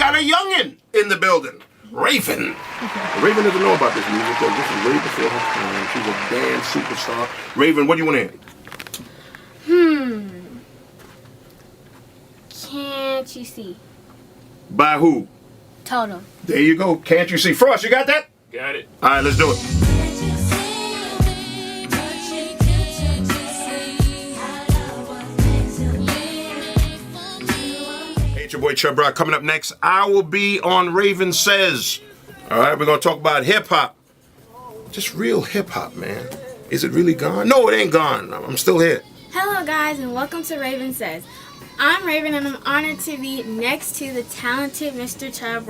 got a youngin' in the building. Raven. Raven doesn't know about this music because this is way before her time. She's a dance superstar. Raven, what do you want to hear? Can't you see? By who? Total. There you go. Can't you see? Frost, you got that? Got it. All right, let's do it. Hey, it's your boy Chubb coming up next. I will be on Raven Says. All right, we're going to talk about hip-hop. Just real hip-hop, man. Is it really gone? No, it ain't gone. I'm still here. Hello, guys, and welcome to Raven Says. I'm Raven, and I'm honored to be next to the talented Mr. Chubb.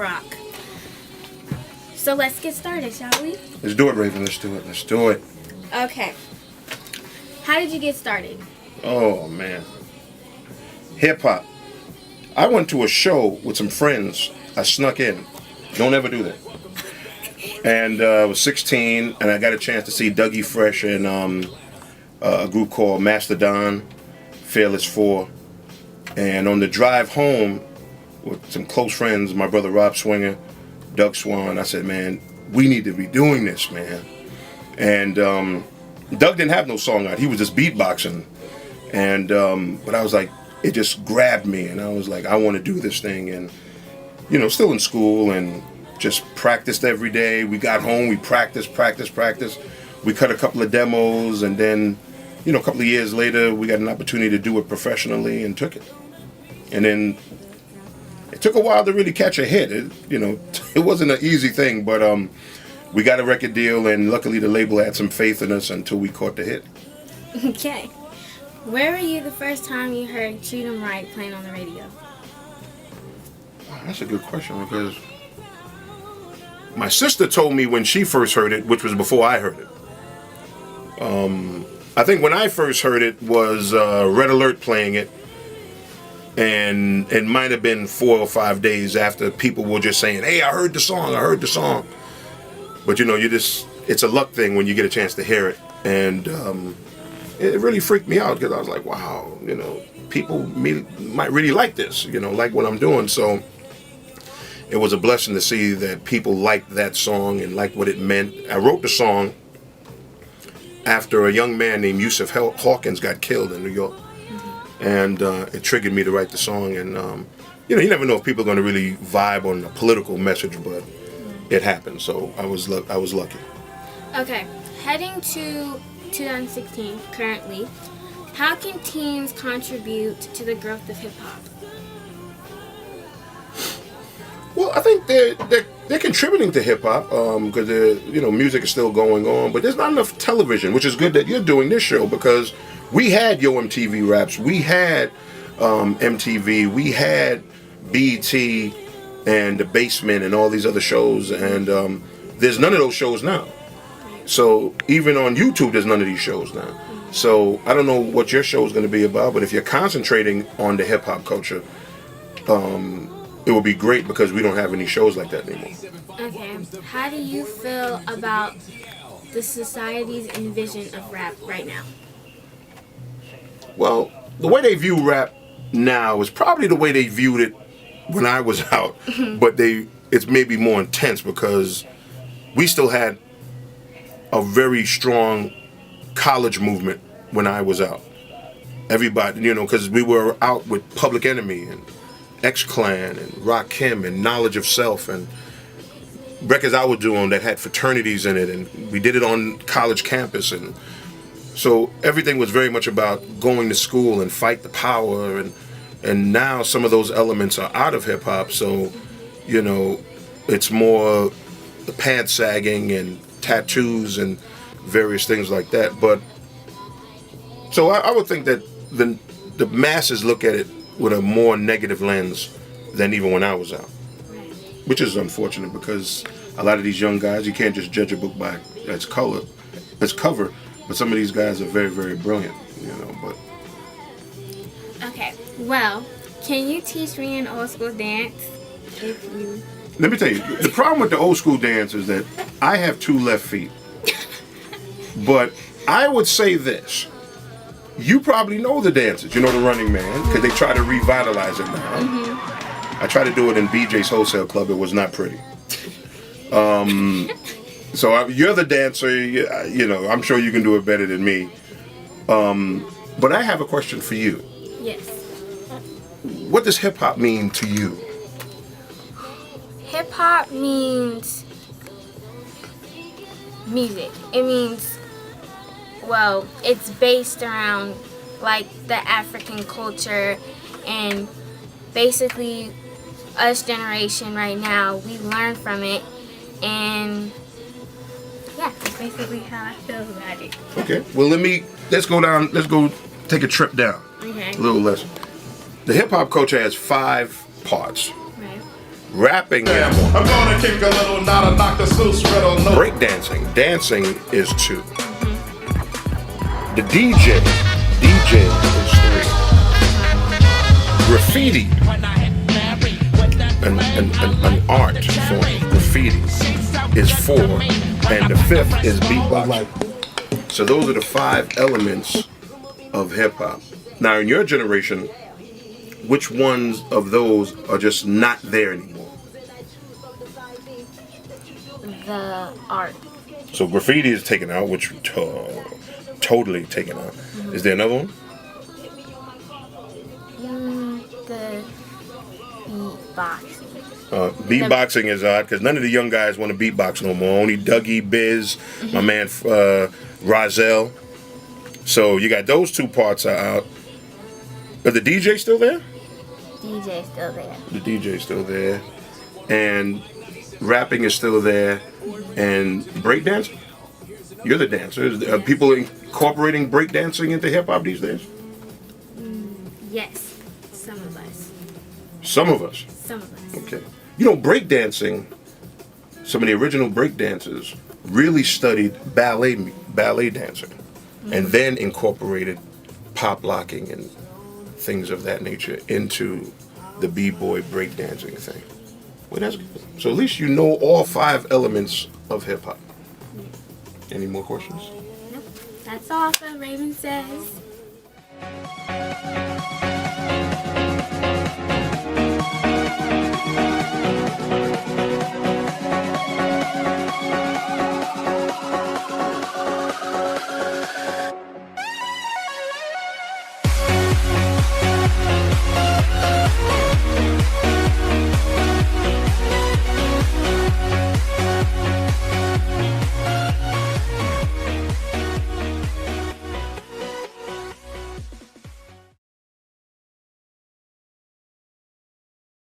So let's get started, shall we? Let's do it, Raven. Let's do it. Let's do it. Okay. How did you get started? Oh, man. Hip-hop. I went to a show with some friends. I snuck in. Don't ever do that. And I was 16, and I got a chance to see Dougie Fresh and a group called Mastodon, Fearless 4. And on the drive home with some close friends, my brother Rob Swinger, Doug Swan, I said, man, we need to be doing this, man. And Doug didn't have no song out. He was just beatboxing. And but I was like, it just grabbed me. And I was like, I want to do this thing. And, you know, still in school and just practiced every day. We got home, we practiced. We cut a couple of demos. And then, you know, a couple of years later, we got an opportunity to do it professionally and took it. And then it took a while to really catch a hit. It wasn't an easy thing, but we got a record deal, and luckily the label had some faith in us until we caught the hit. Okay. Where were you the first time you heard Treat 'Em Right playing on the radio? That's a good question, because my sister told me when she first heard it, which was before I heard it. I think when I first heard it was Red Alert playing it. And it might have been 4 or 5 days after people were just saying, hey, I heard the song. But, you know, it's a luck thing when you get a chance to hear it. And it really freaked me out because I was like, wow, you know, people might really like this, you know, like what I'm doing. So it was a blessing to see that people liked that song and liked what it meant. I wrote the song after a young man named Yusuf Hawkins got killed in New York. And it triggered me to write the song. And, you know, you never know if people are going to really vibe on a political message, but it happened. So I was lucky. Okay. Heading to 2016 currently, how can teens contribute to the growth of hip-hop? Well, I think they're contributing to hip-hop because, you know, music is still going on. But there's not enough television, which is good that you're doing this show, because we had Yo MTV Raps, we had MTV, we had BET and The Basement and all these other shows, and there's none of those shows now. So even on YouTube, there's none of these shows now. So I don't know what your show is going to be about, but if you're concentrating on the hip-hop culture, it would be great, because we don't have any shows like that anymore. Okay. How do you feel about the society's envision of rap right now? Well, the way they view rap now is probably the way they viewed it when I was out, but it's maybe more intense because we still had a very strong college movement when I was out. Everybody, you know, because we were out with Public Enemy and X-Clan and Rakim and Knowledge of Self and records I was doing that had fraternities in it, and we did it on college campus, and so everything was very much about going to school and fight the power, and now some of those elements are out of hip-hop, so, you know, it's more the pants sagging and tattoos and various things like that. But so I would think that the masses look at it with a more negative lens than even when I was out, which is unfortunate, because a lot of these young guys, you can't just judge a book by its cover. But some of these guys are very, very brilliant, you know. But okay, well, can you teach me an old school dance? Let me tell you, the problem with the old school dance is that I have 2 left feet. But I would say this: you probably know the dances, you know, the Running Man, because they try to revitalize it now. I tried to do it in BJ's Wholesale Club. It was not pretty. You're the dancer. You know, I'm sure you can do it better than me. But I have a question for you. Yes. What does hip hop mean to you? Hip hop means music. It means, well, it's based around like the African culture, and basically us generation right now, we learn from it, and yeah, that's basically how I feel about it. Okay. Well, let's go take a trip down. Okay. A little lesson. The hip hop culture has 5 parts. Right. Rapping is one. I'm gonna kick a little, not a Dr. Seuss riddle. No. Breakdancing. Dancing is 2. The DJ is 3. Graffiti. An art form. Graffiti is 4. And the 5th is beatbox. So those are the 5 elements of hip hop. Now in your generation, which ones of those are just not there anymore? The art. So graffiti is taken out, which totally taken out. Is there another one? The beatboxing. Beatboxing is odd because none of the young guys want to beatbox no more. Only Dougie, Biz, my man Rozelle. So you got those 2 parts are out. Are the DJ still there? DJ's still there. The DJ's still there. And rapping is still there. And breakdancing? You're the dancer. Are people incorporating breakdancing into hip hop these days? Yes, some of us. Some of us. Some of us. Okay. You know, breakdancing, some of the original breakdancers really studied ballet dancing and then incorporated pop locking and things of that nature into the b-boy breakdancing thing. Well, that's good. So at least you know all 5 elements of hip hop. Any more questions? Nope. That's all for Raven Says.